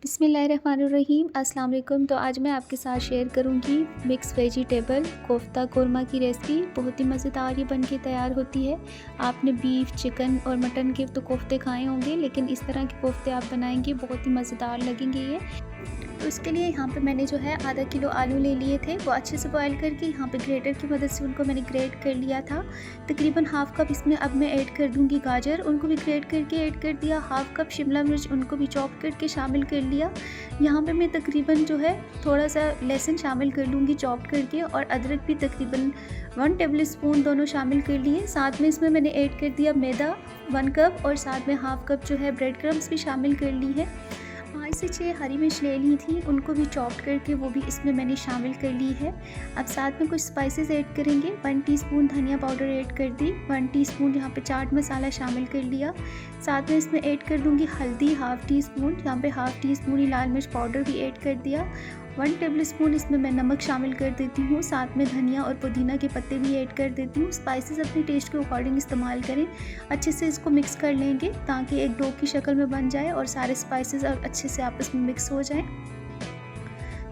बिस्मिल्लाहिर्रहमानिर्रहीम। अस्सलाम वालेकुम। तो आज मैं आपके साथ शेयर करूंगी मिक्स वेजिटेबल कोफ्ता कोरमा की रेसिपी। बहुत ही मज़ेदार ये बन के तैयार होती है। आपने बीफ, चिकन और मटन के तो कोफ्ते खाए होंगे, लेकिन इस तरह के कोफ्ते आप बनाएंगे बहुत ही मज़ेदार लगेंगे ये। तो इसके लिए यहाँ पे मैंने जो है आधा किलो आलू ले लिए थे। वो अच्छे से बॉयल करके यहाँ पे ग्रेटर की मदद से उनको मैंने ग्रेट कर लिया था। तकरीबन हाफ़ कप इसमें अब मैं ऐड कर दूँगी गाजर, उनको भी ग्रेट करके ऐड कर दिया। हाफ़ कप शिमला मिर्च, उनको भी चॉप करके शामिल कर लिया। यहाँ पे मैं तकरीबन जो है थोड़ा सा लहसुन शामिल कर लूँगी चॉप करके, और अदरक भी तकरीबन 1 टेबल स्पून दोनों शामिल कर लिए। साथ में इसमें मैंने ऐड कर दिया मैदा 1 कप, और साथ में हाफ़ कप जो है ब्रेड क्रम्स भी शामिल कर ली है। 5 से 6 हरी मिर्च ले ली थी, उनको भी चॉप करके वो भी इसमें मैंने शामिल कर ली है। अब साथ में कुछ स्पाइसेस ऐड करेंगे। 1 टीस्पून धनिया पाउडर ऐड कर दी, 1 टीस्पून यहाँ पे चाट मसाला शामिल कर लिया। साथ में इसमें ऐड कर दूँगी हल्दी 1/2 टीस्पून, यहाँ पे 1/2 टीस्पून ही लाल मिर्च पाउडर भी ऐड कर दिया। 1 टेबल स्पून इसमें मैं नमक शामिल कर देती हूँ। साथ में धनिया और पुदीना के पत्ते भी ऐड कर देती हूँ। स्पाइसेस अपने टेस्ट के अकॉर्डिंग इस्तेमाल करें। अच्छे से इसको मिक्स कर लेंगे ताकि एक डो की शक्ल में बन जाए और सारे स्पाइसेस और अच्छे से आपस में मिक्स हो जाएं।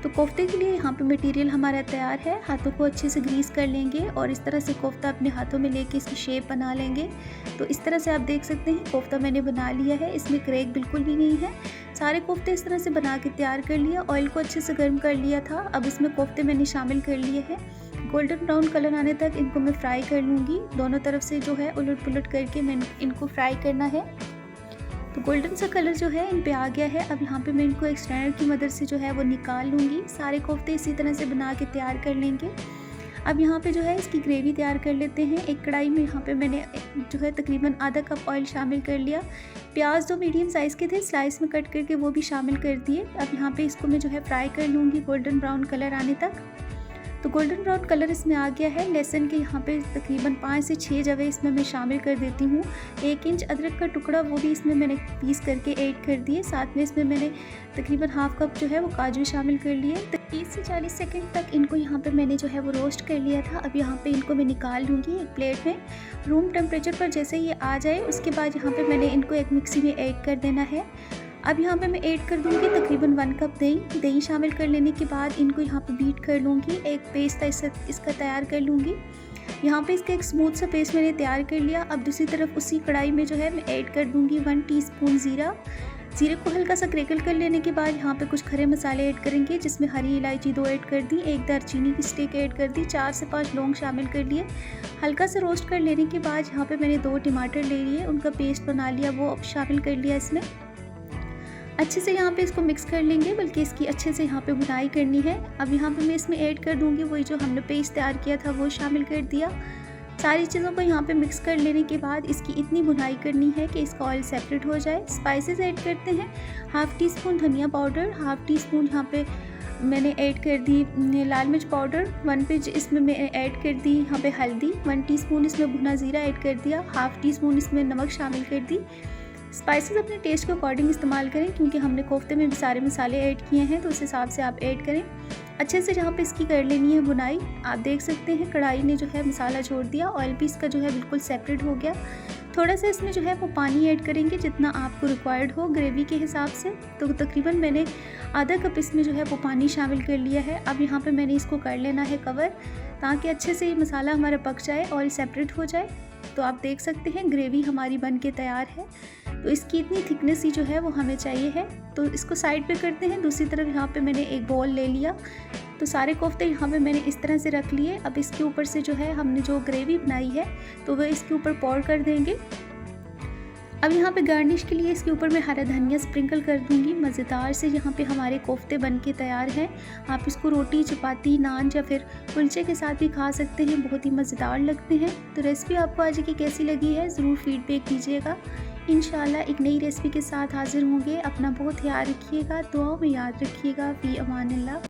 तो कोफ्ते के लिए यहाँ पे मटेरियल हमारा तैयार है। हाथों को अच्छे से ग्रीस कर लेंगे और इस तरह से कोफ्ता अपने हाथों में लेके इसकी शेप बना लेंगे। तो इस तरह से आप देख सकते हैं कोफ्ता मैंने बना लिया है, इसमें क्रैक बिल्कुल भी नहीं है। सारे कोफ्ते इस तरह से बना के तैयार कर लिया। ऑयल को अच्छे से गर्म कर लिया था। अब इसमें कोफ्ते मैंने शामिल कर लिए हैं। गोल्डन ब्राउन कलर आने तक इनको मैं फ्राई कर लूँगी। दोनों तरफ से जो है उलट पुलट करके मैंने इनको फ्राई करना है। तो गोल्डन सा कलर जो है इन पे आ गया है। अब यहाँ पे मैं इनको एक स्ट्रेनर की मदद से जो है वो निकाल लूँगी। सारे कोफ्ते इसी तरह से बना के तैयार कर लेंगे। अब यहाँ पे जो है इसकी ग्रेवी तैयार कर लेते हैं। एक कढ़ाई में यहाँ पे मैंने जो है तकरीबन आधा कप ऑयल शामिल कर लिया। प्याज 2 मीडियम साइज़ के थे, स्लाइस में कट करके वो भी शामिल कर दिए। अब यहाँ पे इसको मैं जो है फ्राई कर लूँगी गोल्डन ब्राउन कलर आने तक। तो गोल्डन ब्राउन कलर इसमें आ गया है। लहसुन के यहाँ पे तकरीबन 5 से 6 जवे इसमें मैं शामिल कर देती हूँ। 1 इंच अदरक का टुकड़ा वो भी इसमें मैंने पीस करके ऐड कर दिए। साथ में इसमें मैंने तकरीबन हाफ़ कप जो है वो काजू शामिल कर लिए। 30 से 40 सेकंड तक इनको यहाँ पे मैंने जो है वो रोस्ट कर लिया था। अब यहाँ पे इनको मैं निकाल लूँगी एक प्लेट में। रूम टेम्परेचर पर जैसे ये आ जाए उसके बाद यहाँ पे मैंने इनको एक मिक्सी में ऐड कर देना है। अब यहाँ पे मैं ऐड कर दूँगी तकरीबन 1 कप दही। दही शामिल कर लेने के बाद इनको यहाँ पे बीट कर लूँगी। एक पेस्ट इसका तैयार कर लूँगी। यहाँ पे इसका एक स्मूथ सा पेस्ट मैंने तैयार कर लिया। अब दूसरी तरफ उसी कढ़ाई में जो है मैं ऐड कर दूँगी 1 टीस्पून ज़ीरा। ज़ीरे को हल्का सा क्रैकल कर लेने के बाद यहाँ पे कुछ खड़े मसाले ऐड करेंगे, जिसमें हरी इलायची 2 ऐड कर दी, 1 दालचीनी की स्टिक ऐड कर दी, 4 से 5 लौंग शामिल कर लिए। हल्का से रोस्ट कर लेने के बाद यहाँ पे मैंने 2 टमाटर ले लिए, उनका पेस्ट बना लिया, वो अब शामिल कर लिया इसमें। अच्छे से यहाँ पे इसको मिक्स कर लेंगे, बल्कि इसकी अच्छे से यहाँ पे भुनाई करनी है। अब यहाँ पे मैं इसमें ऐड कर दूँगी वही जो हमने पेस्ट तैयार किया था वो शामिल कर दिया। सारी चीज़ों को यहाँ पे मिक्स कर लेने के बाद इसकी इतनी भुनाई करनी है कि इसका ऑयल सेपरेट हो जाए। स्पाइसेस ऐड करते हैं। 1/2 टीस्पून धनिया पाउडर, 1/2 टीस्पून यहाँ पे मैंने ऐड कर दी लाल मिर्च पाउडर, 1 पिंच इसमें मैं ऐड कर दी यहाँ पे हल्दी, 1 टीस्पून इसमें भुना ज़ीरा ऐड कर दिया, 1/2 टीस्पून इसमें नमक शामिल कर दी। स्पाइसेस अपने टेस्ट के अकॉर्डिंग इस्तेमाल करें, क्योंकि हमने कोफ्ते में भी सारे मसाले ऐड किए हैं, तो उस हिसाब से आप ऐड करें। अच्छे से जहाँ पे इसकी कर लेनी है बुनाई। आप देख सकते हैं कढ़ाई ने जो है मसाला छोड़ दिया, ऑयल भी इसका जो है बिल्कुल सेपरेट हो गया। थोड़ा सा इसमें जो है वो पानी ऐड करेंगे जितना आपको रिक्वायर्ड हो ग्रेवी के हिसाब से। तो तकरीबन मैंने आधा कप इसमें जो है वो पानी शामिल कर लिया है। अब यहाँ पे मैंने इसको कर लेना है कवर, ताकि अच्छे से ये मसाला हमारा पक जाए, ऑयल सेपरेट हो जाए। तो आप देख सकते हैं ग्रेवी हमारी बन के तैयार है। तो इसकी इतनी थिकनेस ही जो है वो हमें चाहिए है। तो इसको साइड पे करते हैं। दूसरी तरफ यहाँ पे मैंने एक बॉल ले लिया। तो सारे कोफ्ते यहाँ पे मैंने इस तरह से रख लिए। अब इसके ऊपर से जो है हमने जो ग्रेवी बनाई है तो वह इसके ऊपर पोर कर देंगे। अब यहाँ पे गार्निश के लिए इसके ऊपर मैं हरा धनिया स्प्रिंकल कर दूँगी। मज़ेदार से यहाँ पे हमारे कोफ्ते बन के तैयार हैं। आप इसको रोटी, चपाती, नान या फिर कुलचे के साथ भी खा सकते हैं, बहुत ही मज़ेदार लगते हैं। तो रेसिपी आपको आज की कैसी लगी है ज़रूर फीडबैक दीजिएगा। इंशाल्लाह एक नई रेसिपी के साथ हाज़िर होंगे। अपना बहुत ख्याल रखिएगा, दुआओं में याद रखिएगा। फ़ी अमानिल्लाह।